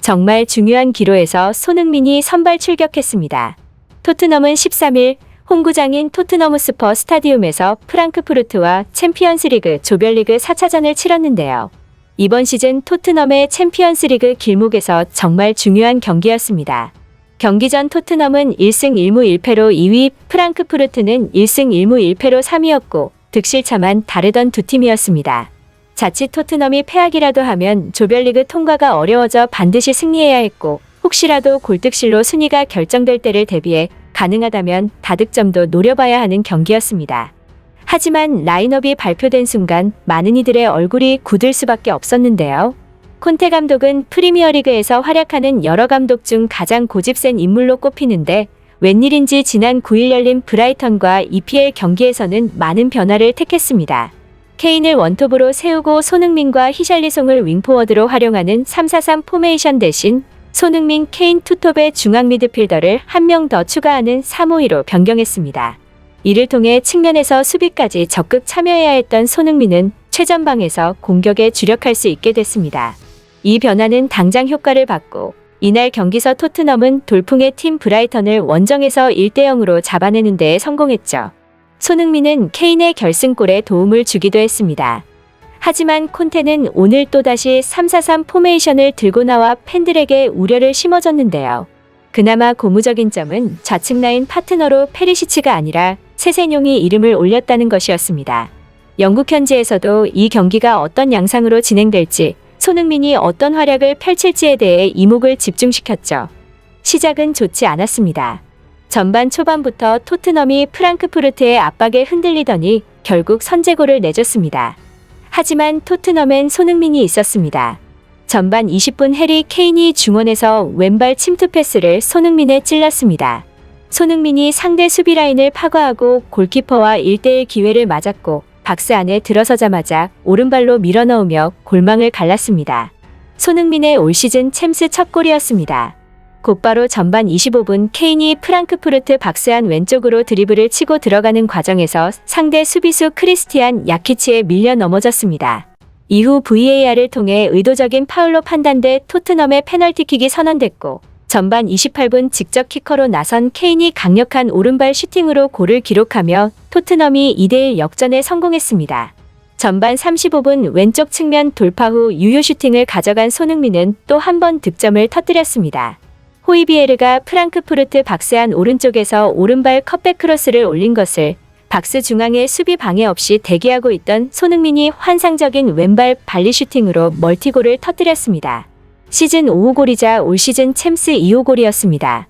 정말 중요한 기로에서 손흥민이 선발 출격했습니다. 토트넘은 13일 홈구장인 토트넘 스퍼 스타디움에서 프랑크푸르트와 챔피언스리그 조별리그 4차전을 치렀는데요. 이번 시즌 토트넘의 챔피언스리그 길목에서 정말 중요한 경기였습니다. 경기 전 토트넘은 1승 1무 1패로 2위, 프랑크푸르트는 1승 1무 1패로 3위였고 득실차만 다르던 두 팀이었습니다. 자칫 토트넘이 패하기라도 하면 조별리그 통과가 어려워져 반드시 승리해야 했고 혹시라도 골득실로 순위가 결정될 때를 대비해 가능하다면 다득점도 노려봐야 하는 경기였습니다. 하지만 라인업이 발표된 순간 많은 이들의 얼굴이 굳을 수밖에 없었는데요. 콘테 감독은 프리미어리그에서 활약하는 여러 감독 중 가장 고집센 인물로 꼽히는데 웬일인지 지난 9일 열린 브라이턴과 EPL 경기에서는 많은 변화를 택했습니다. 케인을 원톱으로 세우고 손흥민과 히샬리송을 윙포워드로 활용하는 3-4-3 포메이션 대신 손흥민, 케인 투톱의 중앙 미드필더를 한 명 더 추가하는 3-5-2로 변경했습니다. 이를 통해 측면에서 수비까지 적극 참여해야 했던 손흥민은 최전방에서 공격에 주력할 수 있게 됐습니다. 이 변화는 당장 효과를 봤고 이날 경기서 토트넘은 돌풍의 팀 브라이턴을 원정에서 1-0으로 잡아내는 데 성공했죠. 손흥민은 케인의 결승골에 도움을 주기도 했습니다. 하지만 콘테는 오늘 또다시 3-4-3 포메이션을 들고 나와 팬들에게 우려를 심어줬는데요. 그나마 고무적인 점은 좌측 라인 파트너로 페리시치가 아니라 세세뇽이 이름을 올렸다는 것이었습니다. 영국 현지에서도 이 경기가 어떤 양상으로 진행될지, 손흥민이 어떤 활약을 펼칠지에 대해 이목을 집중시켰죠. 시작은 좋지 않았습니다. 전반 초반부터 토트넘이 프랑크푸르트의 압박에 흔들리더니 결국 선제골을 내줬습니다. 하지만 토트넘엔 손흥민이 있었습니다. 전반 20분 해리 케인이 중원에서 왼발 침투 패스를 손흥민에 찔렀습니다. 손흥민이 상대 수비 라인을 파과하고 골키퍼와 1대1 기회를 맞았고 박스 안에 들어서자마자 오른발로 밀어넣으며 골망을 갈랐습니다. 손흥민의 올 시즌 챔스 첫 골이었습니다. 곧바로 전반 25분 케인이 프랑크푸르트 박스 안 왼쪽으로 드리블을 치고 들어가는 과정에서 상대 수비수 크리스티안 야키치에 밀려 넘어졌습니다. 이후 VAR을 통해 의도적인 파울로 판단돼 토트넘의 페널티킥이 선언됐고 전반 28분 직접 키커로 나선 케인이 강력한 오른발 슈팅으로 골을 기록하며 토트넘이 2대1 역전에 성공했습니다. 전반 35분 왼쪽 측면 돌파 후 유효 슈팅을 가져간 손흥민은 또 한 번 득점을 터뜨렸습니다. 호이비에르가 프랑크푸르트 박스 안 오른쪽에서 오른발 컵백 크로스를 올린 것을 박스 중앙에 수비 방해 없이 대기하고 있던 손흥민이 환상적인 왼발 발리 슈팅으로 멀티골을 터뜨렸습니다. 시즌 5호 골이자 올 시즌 챔스 2호 골이었습니다.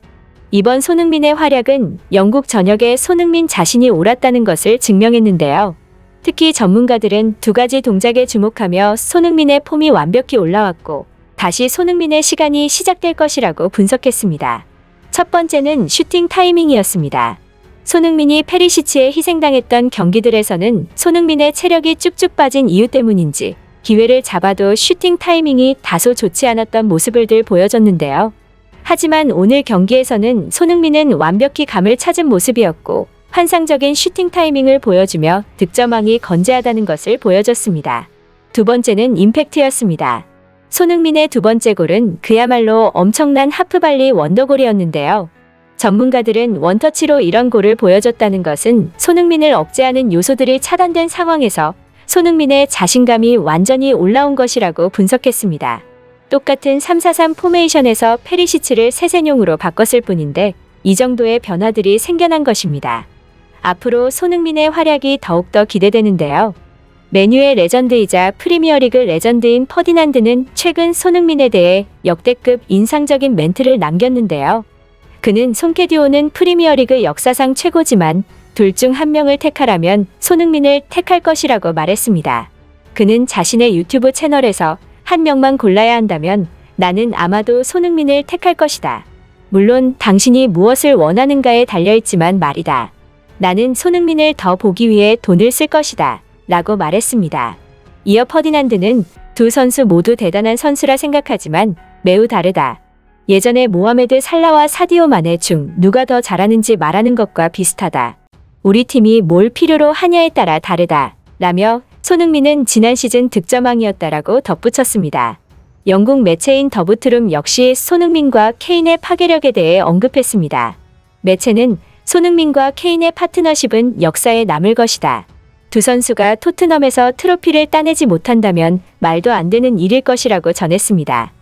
이번 손흥민의 활약은 영국 전역에 손흥민 자신이 옳았다는 것을 증명했는데요. 특히 전문가들은 두 가지 동작에 주목하며 손흥민의 폼이 완벽히 올라왔고 다시 손흥민의 시간이 시작될 것이라고 분석했습니다. 첫 번째는 슈팅 타이밍이었습니다. 손흥민이 페리시치에 희생당했던 경기들에서는 손흥민의 체력이 쭉쭉 빠진 이유 때문인지 기회를 잡아도 슈팅 타이밍이 다소 좋지 않았던 모습을 늘 보여줬는데요. 하지만 오늘 경기에서는 손흥민은 완벽히 감을 찾은 모습이었고 환상적인 슈팅 타이밍을 보여주며 득점왕이 건재하다는 것을 보여줬습니다. 두 번째는 임팩트였습니다. 손흥민의 두 번째 골은 그야말로 엄청난 하프발리 원더골이었는데요. 전문가들은 원터치로 이런 골을 보여줬다는 것은 손흥민을 억제하는 요소들이 차단된 상황에서 손흥민의 자신감이 완전히 올라온 것이라고 분석했습니다. 똑같은 3-4-3 포메이션에서 페리시치를 세세뇽으로 바꿨을 뿐인데 이 정도의 변화들이 생겨난 것입니다. 앞으로 손흥민의 활약이 더욱더 기대되는데요. 메뉴의 레전드이자 프리미어리그 레전드인 퍼디난드는 최근 손흥민에 대해 역대급 인상적인 멘트를 남겼는데요. 그는 송케디오는 프리미어리그 역사상 최고지만 둘 중 한 명을 택하라면 손흥민을 택할 것이라고 말했습니다. 그는 자신의 유튜브 채널에서 한 명만 골라야 한다면 나는 아마도 손흥민을 택할 것이다. 물론 당신이 무엇을 원하는가에 달려있지만 말이다. 나는 손흥민을 더 보기 위해 돈을 쓸 것이다. 라고 말했습니다. 이어 퍼디난드는 두 선수 모두 대단한 선수라 생각하지만 매우 다르다. 예전에 모하메드 살라와 사디오 마네 중 누가 더 잘하는지 말하는 것과 비슷하다. 우리 팀이 뭘 필요로 하냐에 따라 다르다. 라며 손흥민은 지난 시즌 득점왕이었다라고 덧붙였습니다. 영국 매체인 더부트룸 역시 손흥민과 케인의 파괴력에 대해 언급했습니다. 매체는 손흥민과 케인의 파트너십은 역사에 남을 것이다. 두 선수가 토트넘에서 트로피를 따내지 못한다면 말도 안 되는 일일 것이라고 전했습니다.